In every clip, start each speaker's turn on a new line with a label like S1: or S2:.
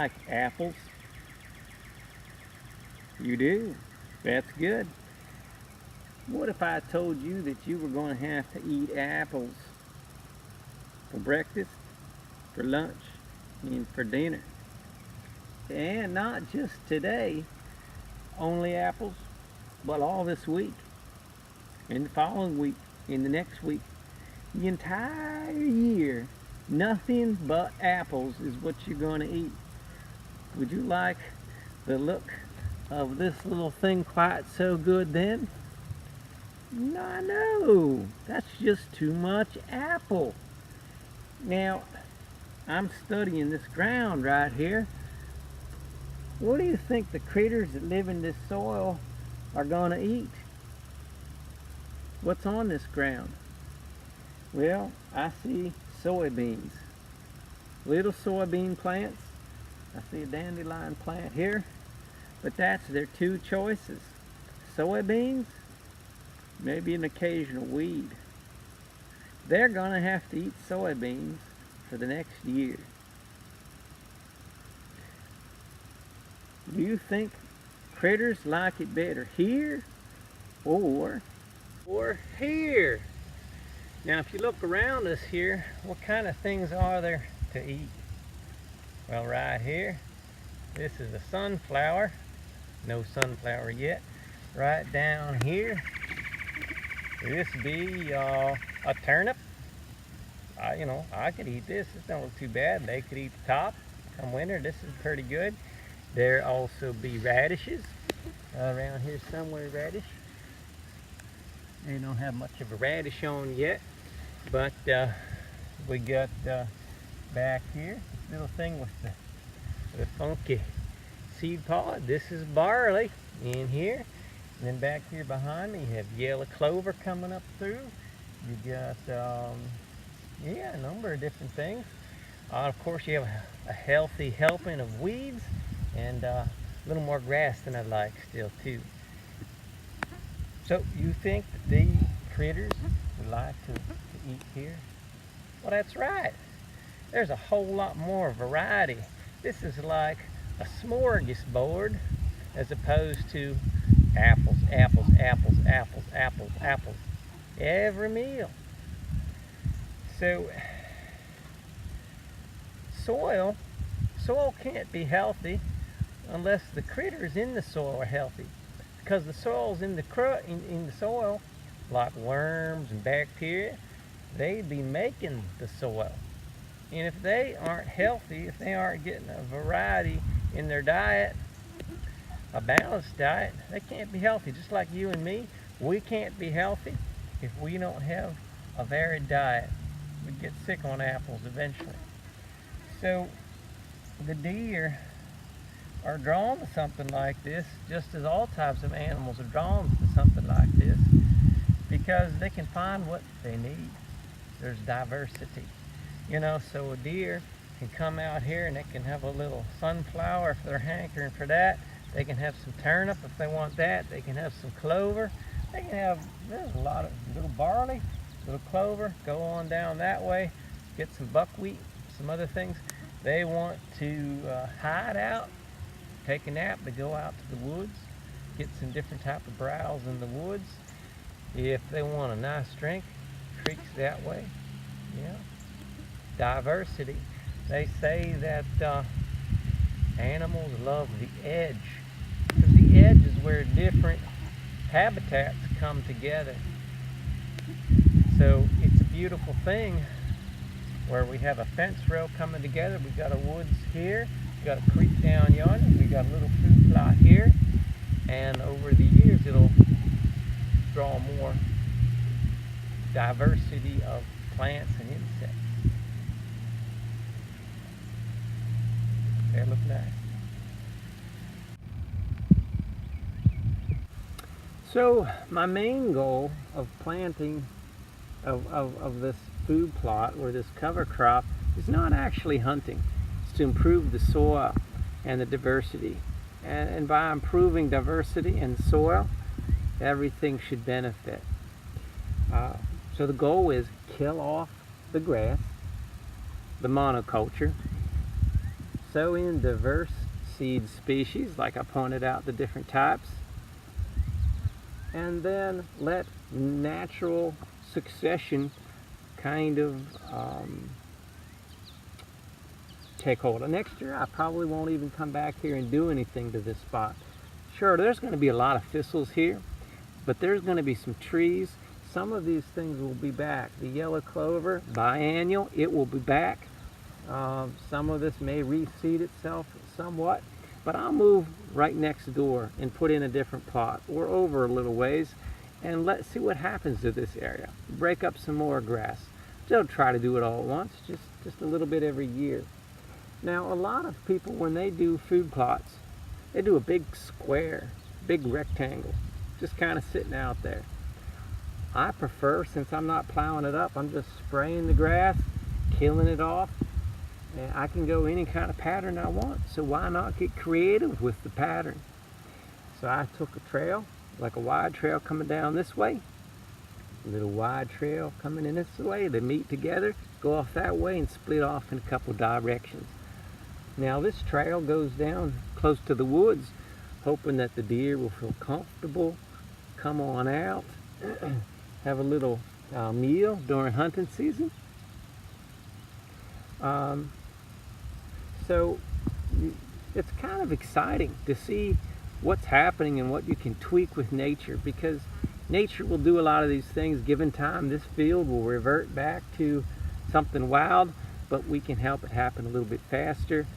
S1: like apples? You do? That's good. What if I told you that you were going to have to eat apples for breakfast, for lunch, and for dinner? And not just today, only apples, but all this week, and the following week, and the next week, the entire year, nothing but apples is what you're going to eat. Would you like the look of this little thing quite so good then? No, no, that's just too much apple. Now, I'm studying this ground right here. What do you think the critters that live in this soil are going to eat? What's on this ground? Well, I see soybeans. Little soybean plants. I see a dandelion plant here. But that's their two choices. Soybeans, maybe an occasional weed. They're going to have to eat soybeans for the next year. Do you think critters like it better here or here? Now, if you look around us here, what kind of things are there to eat? Well, right here, this is a sunflower. No sunflower yet. Right down here, this be a turnip. I could eat this. It don't look too bad. They could eat the top. Come winter, this is pretty good. There also be radishes. Around here somewhere, radish. They don't have much of a radish on yet, but we got back here this little thing with the funky seed pod. This is barley in here. And then back here behind me you have yellow clover coming up through. You got a number of different things. Of course you have a healthy helping of weeds and a little more grass than I'd like still too. So you think that these critters would like to eat here? Well, that's right. There's a whole lot more variety. This is like a smorgasbord as opposed to apples, apples, apples, apples, apples, apples. Every meal. So soil can't be healthy unless the critters in the soil are healthy, because the soils in the soil, like worms and bacteria, they be making the soil. And if they aren't healthy, if they aren't getting a variety in their diet, a balanced diet, they can't be healthy. Just like you and me, we can't be healthy if we don't have a varied diet. We get sick on apples eventually. So the deer are drawn to something like this, just as all types of animals are drawn to something like this, because they can find what they need. There's diversity, so a deer can come out here and they can have a little sunflower if they're hankering for that. They can have some turnip if they want that. They can have some clover. There's a lot of little barley, little clover. Go on down that way, get some buckwheat, some other things. They want to hide out, take a nap. They go out to the woods, get some different type of browse in the woods. If they want a nice drink, creeks that way. Diversity. They say that animals love the edge, because the edge is where different habitats come together. So it's a beautiful thing where we have a fence row coming together. We got a woods here, we got a creek down yonder, we got a little food plot here, and over the years it'll draw more diversity of plants and insects. They look nice. So my main goal of planting of this food plot or this cover crop is not actually hunting. It's to improve the soil and the diversity. And by improving diversity in soil, everything should benefit. So the goal is kill off the grass, the monoculture, sow in diverse seed species, like I pointed out the different types, and then let natural succession kind of take hold. And next year I probably won't even come back here and do anything to this spot. Sure, there's going to be a lot of thistles here, but there's going to be some trees. Some of these things will be back. The yellow clover, biennial, it will be back. Some of this may reseed itself somewhat, but I'll move right next door and put in a different plot or over a little ways, and let's see what happens to this area. Break up some more grass. Don't try to do it all at once, just a little bit every year. Now, a lot of people, when they do food plots, they do a big square, big rectangle, just kind of sitting out there. I prefer, since I'm not plowing it up, I'm just spraying the grass, killing it off, and I can go any kind of pattern I want. So why not get creative with the pattern? So I took a trail, like a wide trail coming down this way, a little wide trail coming in this way. They meet together, go off that way, and split off in a couple directions. Now this trail goes down close to the woods, hoping that the deer will feel comfortable, come on out, have a little meal during hunting season. So it's kind of exciting to see what's happening and what you can tweak with nature, because nature will do a lot of these things. Given time, this field will revert back to something wild, but we can help it happen a little bit faster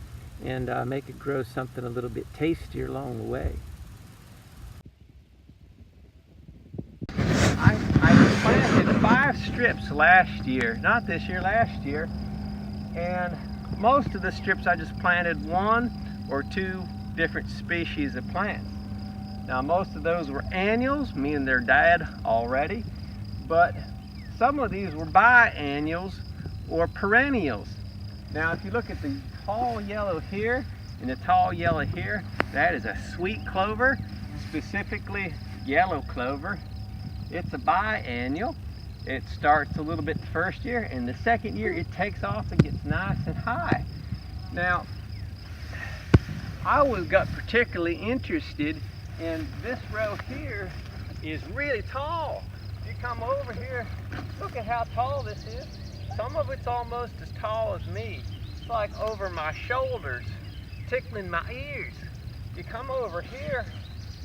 S1: and make it grow something a little bit tastier along the way. I planted 5 strips last year, not this year, last year, and most of the strips I just planted 1 or 2 different species of plants. Now most of those were annuals, meaning they're dead already, but some of these were biennials or perennials. Now if you look at the tall yellow here and the tall yellow here, that is a sweet clover, specifically yellow clover. It's a biennial. It starts a little bit the first year, and the second year it takes off and gets nice and high. Now I got particularly interested in this row here. Is really tall. If you come over here, look at how tall this is. Some of it's almost as tall as me. It's like over my shoulders, tickling my ears. You come over here,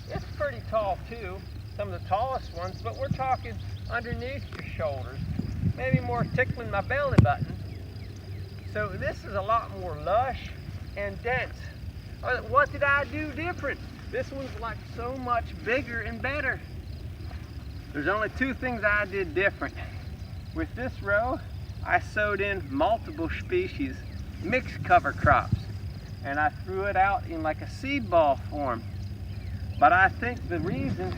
S1: it's pretty tall too, some of the tallest ones, but we're talking underneath your shoulders, maybe more tickling my belly button. So this is a lot more lush and dense. What did I do different? This one's like so much bigger and better. There's only 2 things I did different. With this row, I sowed in multiple species, mixed cover crops, and I threw it out in like a seed ball form. But I think the reason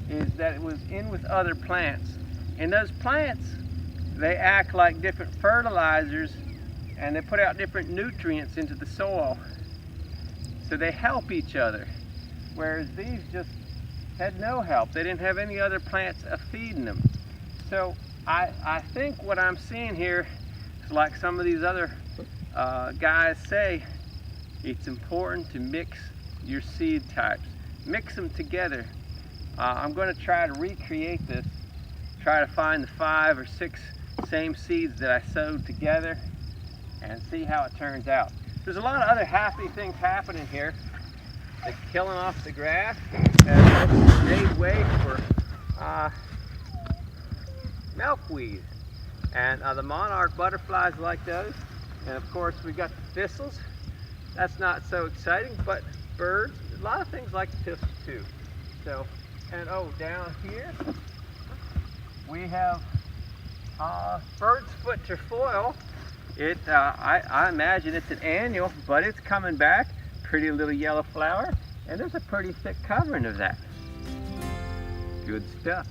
S1: is that it was in with other plants. And those plants, they act like different fertilizers, and they put out different nutrients into the soil. So they help each other. Whereas these just had no help. They didn't have any other plants feeding them. So I think what I'm seeing here is, like some of these other guys say, it's important to mix your seed types. Mix them together. I'm going to try to recreate this, try to find the 5 or 6 same seeds that I sowed together and see how it turns out. There's a lot of other happy things happening here. The killing off the grass has made way for milkweed, and the monarch butterflies like those, and of course we got the thistles. That's not so exciting, but birds, a lot of things like the thistles too. So, and oh, down here we have bird's foot trefoil. I imagine it's an annual, but it's coming back. Pretty little yellow flower, and there's a pretty thick covering of that. Good stuff.